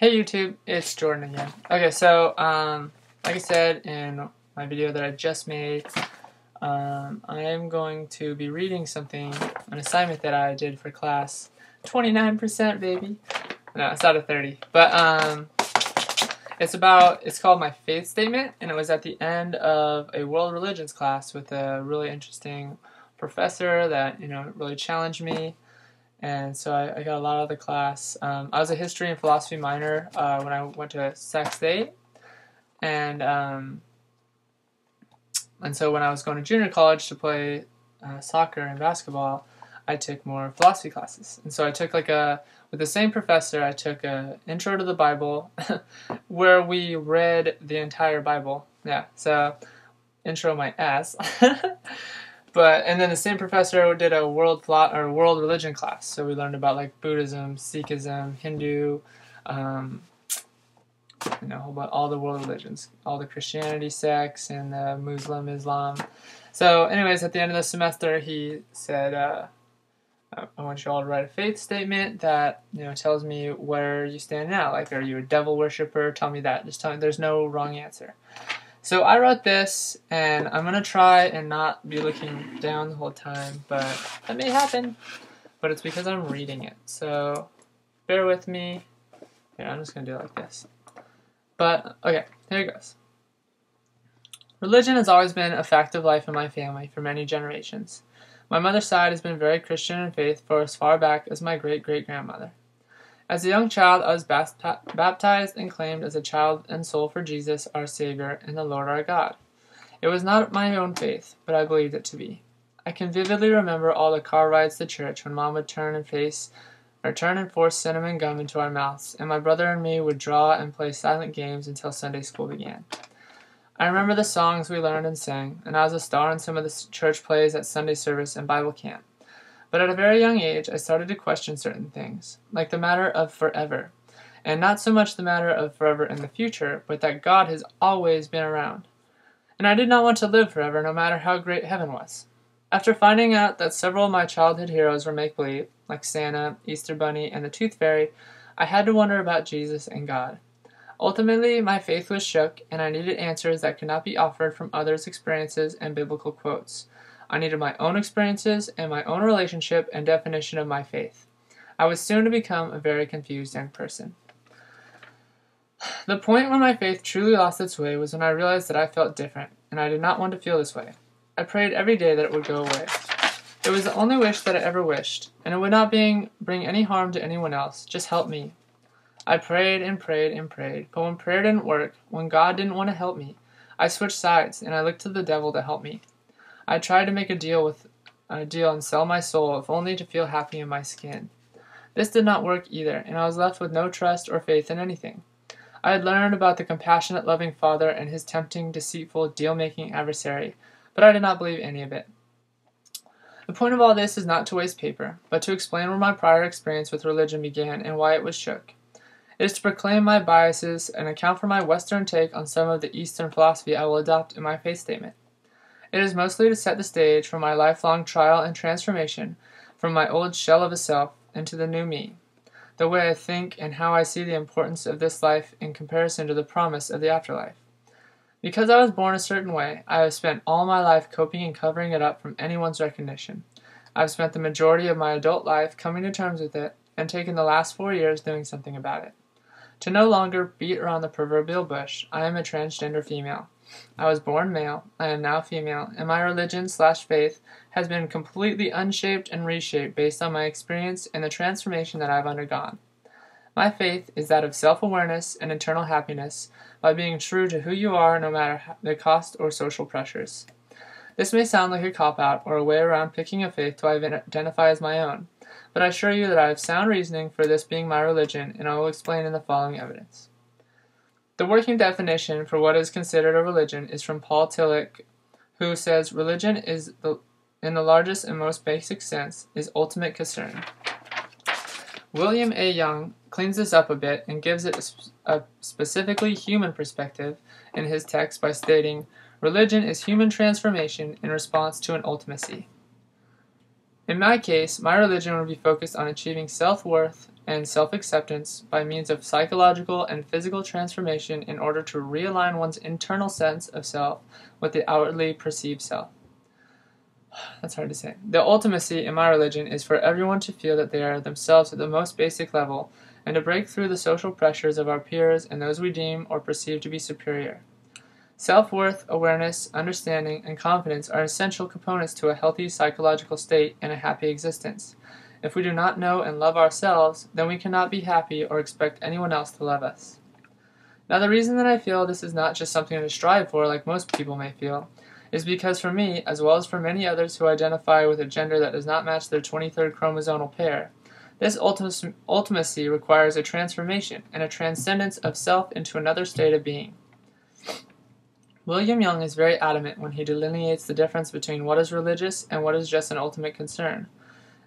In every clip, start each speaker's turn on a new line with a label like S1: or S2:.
S1: Hey YouTube, it's Jordan again. Okay, so like I said in my video that I just made, I am going to be reading something, an assignment that I did for class. 29%, baby. No, it's out of 30. But it's called my faith statement, and it was at the end of a world religions class with a really interesting professor that really challenged me. And so I got a lot out of the class. I was a history and philosophy minor when I went to Sac State, and so when I was going to junior college to play soccer and basketball, I took more philosophy classes. And so I took with the same professor, I took a intro to the Bible, where we read the entire Bible. Yeah, so intro my ass. And then the same professor did a world religion class. So we learned about like Buddhism, Sikhism, Hindu, about all the world religions, all the Christianity sects and the Muslim, Islam. So anyways, at the end of the semester, he said, I want you all to write a faith statement that tells me where you stand now. Like, are you a devil worshiper? Tell me that. Just tell me. There's no wrong answer. So I wrote this, and I'm going to try and not be looking down the whole time, but that may happen, but it's because I'm reading it. So bear with me. Here, I'm just going to do it like this. But, okay, here it goes. Religion has always been a fact of life in my family for many generations. My mother's side has been very Christian in faith for as far back as my great-great-grandmother. As a young child, I was baptized and claimed as a child and soul for Jesus, our Savior, and the Lord our God. It was not my own faith, but I believed it to be. I can vividly remember all the car rides to church when Mom would turn and force cinnamon gum into our mouths, and my brother and me would draw and play silent games until Sunday school began. I remember the songs we learned and sang, and I was a star in some of the church plays at Sunday service and Bible camp. But at a very young age, I started to question certain things, like the matter of forever, and not so much the matter of forever in the future, but that God has always been around. And I did not want to live forever, no matter how great heaven was. After finding out that several of my childhood heroes were make-believe, like Santa, Easter Bunny, and the Tooth Fairy, I had to wonder about Jesus and God. Ultimately, my faith was shook, and I needed answers that could not be offered from others' experiences and biblical quotes. I needed my own experiences and my own relationship and definition of my faith. I was soon to become a very confused young person. The point when my faith truly lost its way was when I realized that I felt different, and I did not want to feel this way. I prayed every day that it would go away. It was the only wish that I ever wished, and it would not bring any harm to anyone else, just help me. I prayed and prayed and prayed, but when prayer didn't work, when God didn't want to help me, I switched sides, and I looked to the devil to help me. I tried to make a deal and sell my soul, if only to feel happy in my skin. This did not work either, and I was left with no trust or faith in anything. I had learned about the compassionate, loving Father and his tempting, deceitful, deal-making adversary, but I did not believe any of it. The point of all this is not to waste paper, but to explain where my prior experience with religion began and why it was shook. It is to proclaim my biases and account for my Western take on some of the Eastern philosophy I will adopt in my faith statement. It is mostly to set the stage for my lifelong trial and transformation from my old shell of a self into the new me, the way I think and how I see the importance of this life in comparison to the promise of the afterlife. Because I was born a certain way, I have spent all my life coping and covering it up from anyone's recognition. I have spent the majority of my adult life coming to terms with it and taken the last 4 years doing something about it. To no longer beat around the proverbial bush, I am a transgender female. I was born male, I am now female, and my religion/faith has been completely unshaped and reshaped based on my experience and the transformation that I have undergone. My faith is that of self-awareness and internal happiness by being true to who you are no matter the cost or social pressures. This may sound like a cop-out or a way around picking a faith to identify as my own, but I assure you that I have sound reasoning for this being my religion, and I will explain in the following evidence. The working definition for what is considered a religion is from Paul Tillich, who says religion is, in the largest and most basic sense, is ultimate concern. William A. Young cleans this up a bit and gives it a specifically human perspective in his text by stating, religion is human transformation in response to an ultimacy. In my case, my religion would be focused on achieving self-worth and self-acceptance by means of psychological and physical transformation in order to realign one's internal sense of self with the outwardly perceived self. That's hard to say. The ultimacy in my religion is for everyone to feel that they are themselves at the most basic level, and to break through the social pressures of our peers and those we deem or perceive to be superior. Self-worth, awareness, understanding, and confidence are essential components to a healthy psychological state and a happy existence. If we do not know and love ourselves, then we cannot be happy or expect anyone else to love us. Now, the reason that I feel this is not just something to strive for like most people may feel, is because for me, as well as for many others who identify with a gender that does not match their 23rd chromosomal pair, this ultimacy requires a transformation and a transcendence of self into another state of being. William Young is very adamant when he delineates the difference between what is religious and what is just an ultimate concern,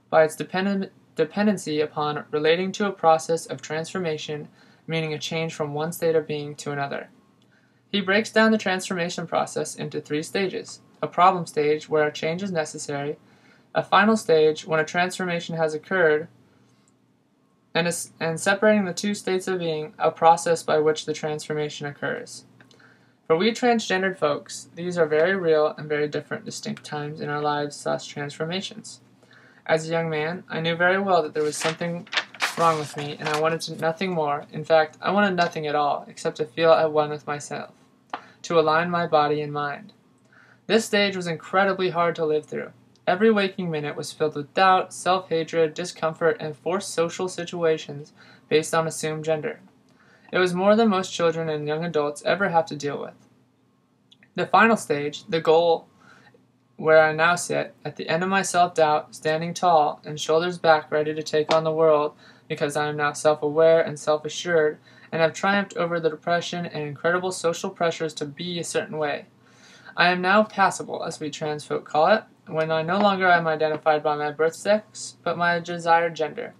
S1: by its dependency upon relating to a process of transformation, meaning a change from one state of being to another. He breaks down the transformation process into 3 stages: a problem stage where a change is necessary, a final stage when a transformation has occurred, and separating the 2 states of being, a process by which the transformation occurs. For we transgendered folks, these are very real and very different distinct times in our lives / transformations. As a young man, I knew very well that there was something wrong with me, and I wanted nothing more. In fact, I wanted nothing at all, except to feel at one with myself, to align my body and mind. This stage was incredibly hard to live through. Every waking minute was filled with doubt, self-hatred, discomfort, and forced social situations based on assumed gender. It was more than most children and young adults ever have to deal with. The final stage, the goal where I now sit, at the end of my self-doubt, standing tall and shoulders back ready to take on the world because I am now self-aware and self-assured and have triumphed over the depression and incredible social pressures to be a certain way. I am now passable, as we trans folk call it, when I no longer am identified by my birth sex, but my desired gender.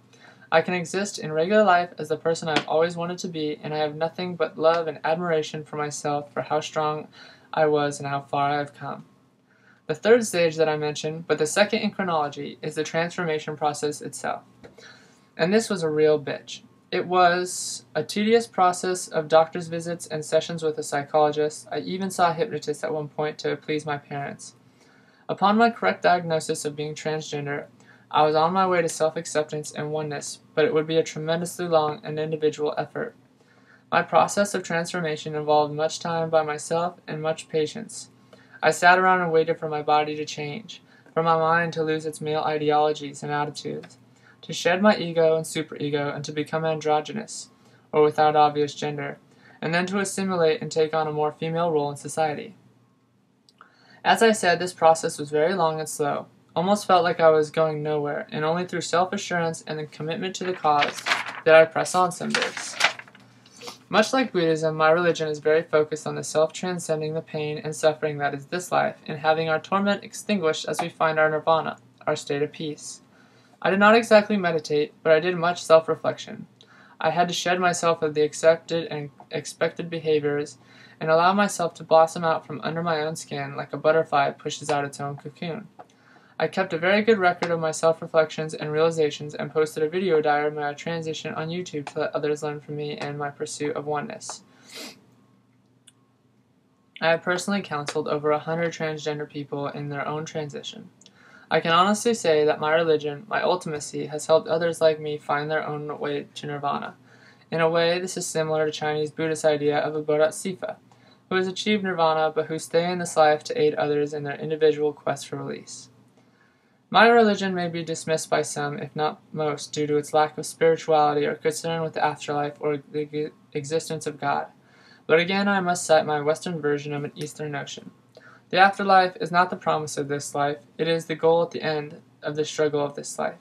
S1: I can exist in regular life as the person I have always wanted to be, and I have nothing but love and admiration for myself for how strong I was and how far I have come. The 3rd stage that I mentioned, but the second in chronology, is the transformation process itself. And this was a real bitch. It was a tedious process of doctor's visits and sessions with a psychologist. I even saw a hypnotist at one point to please my parents. Upon my correct diagnosis of being transgender, I was on my way to self-acceptance and oneness, but it would be a tremendously long and individual effort. My process of transformation involved much time by myself and much patience. I sat around and waited for my body to change, for my mind to lose its male ideologies and attitudes, to shed my ego and superego and to become androgynous, or without obvious gender, and then to assimilate and take on a more female role in society. As I said, this process was very long and slow, almost felt like I was going nowhere, and only through self-assurance and the commitment to the cause did I press on some days. Much like Buddhism, my religion is very focused on the self-transcending the pain and suffering that is this life, and having our torment extinguished as we find our nirvana, our state of peace. I did not exactly meditate, but I did much self-reflection. I had to shed myself of the accepted and expected behaviors, and allow myself to blossom out from under my own skin like a butterfly pushes out its own cocoon. I kept a very good record of my self-reflections and realizations and posted a video diary of my transition on YouTube to let others learn from me and my pursuit of oneness. I have personally counseled over 100 transgender people in their own transition. I can honestly say that my religion, my ultimacy, has helped others like me find their own way to nirvana. In a way, this is similar to Chinese Buddhist idea of a bodhisattva, who has achieved nirvana but who stay in this life to aid others in their individual quest for release. My religion may be dismissed by some, if not most, due to its lack of spirituality or concern with the afterlife or the existence of God. But again, I must cite my Western version of an Eastern notion. The afterlife is not the promise of this life, it is the goal at the end of the struggle of this life,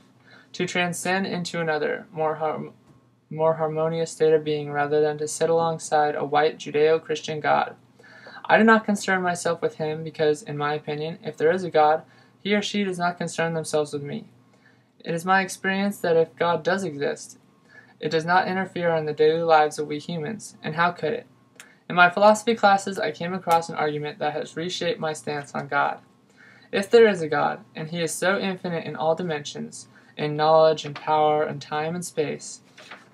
S1: to transcend into another, more harmonious state of being rather than to sit alongside a white Judeo-Christian God. I do not concern myself with him because, in my opinion, if there is a God, he or she does not concern themselves with me. It is my experience that if God does exist, it does not interfere in the daily lives of we humans, and how could it? In my philosophy classes, I came across an argument that has reshaped my stance on God. If there is a God, and he is so infinite in all dimensions, in knowledge and power and time and space,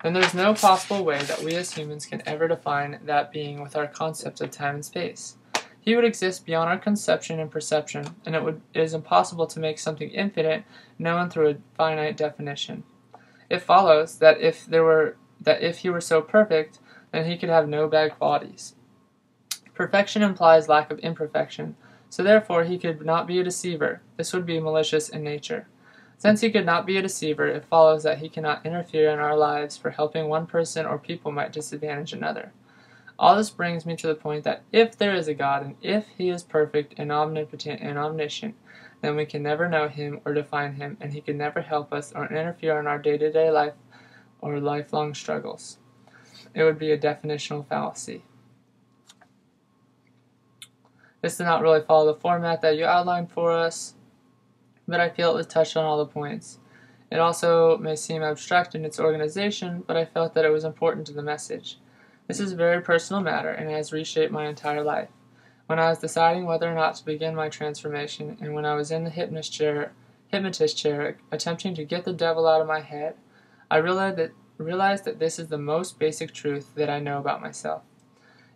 S1: then there's no possible way that we as humans can ever define that being with our concepts of time and space. He would exist beyond our conception and perception, and it is impossible to make something infinite known through a finite definition. It follows that if he were so perfect, then he could have no bad qualities. Perfection implies lack of imperfection, so therefore he could not be a deceiver. This would be malicious in nature. Since he could not be a deceiver, it follows that he cannot interfere in our lives, for helping one person or people might disadvantage another. All this brings me to the point that if there is a God, and if he is perfect and omnipotent and omniscient, then we can never know him or define him, and he can never help us or interfere in our day-to-day life or lifelong struggles. It would be a definitional fallacy. This did not really follow the format that you outlined for us, but I feel it was touched on all the points. It also may seem abstract in its organization, but I felt that it was important to the message. This is a very personal matter, and it has reshaped my entire life. When I was deciding whether or not to begin my transformation, and when I was in the hypnotist chair attempting to get the devil out of my head, I realized that this is the most basic truth that I know about myself.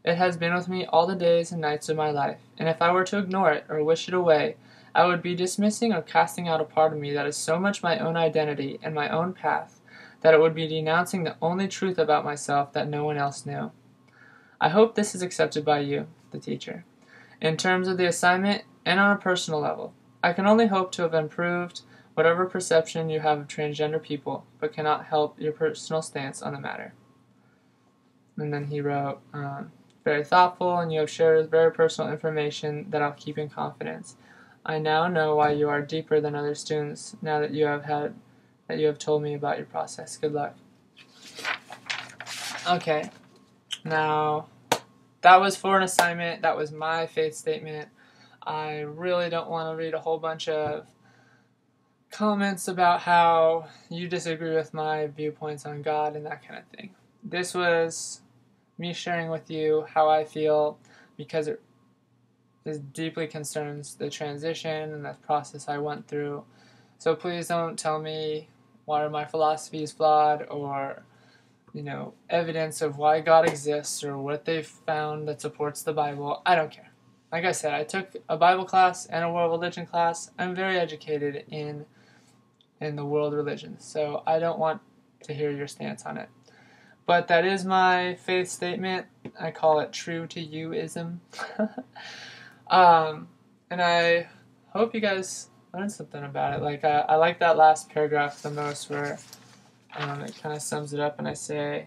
S1: It has been with me all the days and nights of my life, and if I were to ignore it or wish it away, I would be dismissing or casting out a part of me that is so much my own identity and my own path that it would be denouncing the only truth about myself that no one else knew. I hope this is accepted by you, the teacher. In terms of the assignment and on a personal level, I can only hope to have improved whatever perception you have of transgender people, but cannot help your personal stance on the matter. And then he wrote, very thoughtful, and you have shared very personal information that I'll keep in confidence. I now know why you are deeper than other students, now that you have told me about your process. Good luck. Okay, now that was for an assignment. That was my faith statement. I really don't want to read a whole bunch of comments about how you disagree with my viewpoints on God and that kind of thing. This was me sharing with you how I feel, because it deeply concerns the transition and the process I went through. So please don't tell me why my philosophy is flawed, or evidence of why God exists, or what they've found that supports the Bible. I don't care. Like I said, I took a Bible class and a world religion class. I'm very educated in the world religions, so I don't want to hear your stance on it. But that is my faith statement. I call it true to you-ism. And I hope you guys learned something about it. I like that last paragraph the most, where it kind of sums it up, and I say,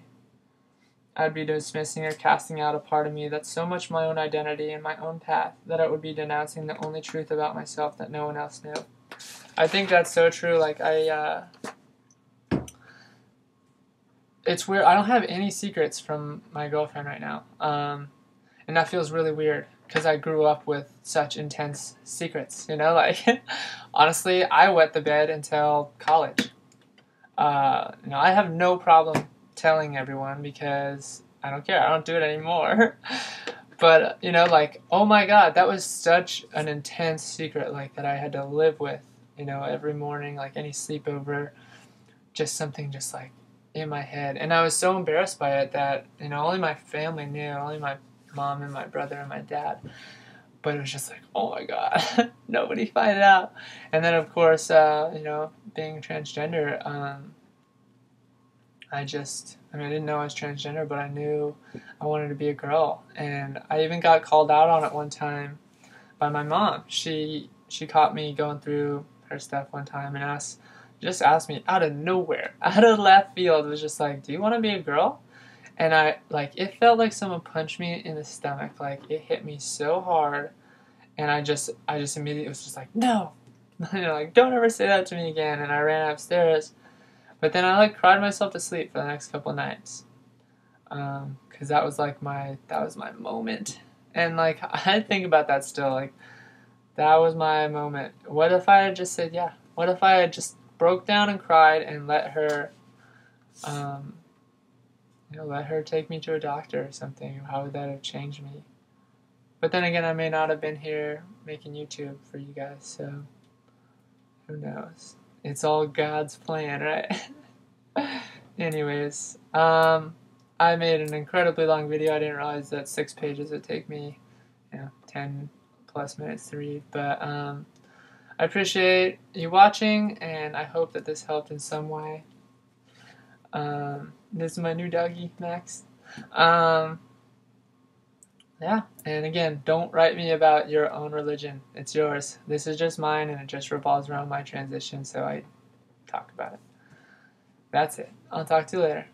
S1: I'd be dismissing or casting out a part of me that's so much my own identity and my own path that it would be denouncing the only truth about myself that no one else knew. I think that's so true. It's weird. I don't have any secrets from my girlfriend right now. And that feels really weird, because I grew up with such intense secrets, honestly, I wet the bed until college. I have no problem telling everyone, because I don't care. I don't do it anymore. But, oh my God, that was such an intense secret, that I had to live with, every morning, any sleepover, just something just in my head. And I was so embarrassed by it that, only my family knew, only my mom and my brother and my dad. But it was just oh my God, nobody find out. And then, of course, being transgender, I didn't know I was transgender, but I knew I wanted to be a girl. And I even got called out on it one time by my mom. She caught me going through her stuff one time and asked me out of nowhere, out of left field, was just do you want to be a girl? And it felt like someone punched me in the stomach. It hit me so hard, and I just immediately was just no, don't ever say that to me again. And I ran upstairs, but then I cried myself to sleep for the next couple nights, because that was my moment. And I think about that still. That was my moment. What if I had just said yeah? What if I had just broke down and cried and let her let her take me to a doctor or something? How would that have changed me? But then again, I may not have been here making YouTube for you guys, so who knows? It's all God's plan, right? Anyways, I made an incredibly long video. I didn't realize that 6 pages would take me, 10 plus minutes to read. But I appreciate you watching, and I hope that this helped in some way. This is my new doggy, Max. Yeah, and again, don't write me about your own religion. It's yours. This is just mine, and it just revolves around my transition, so I talk about it. That's it. I'll talk to you later.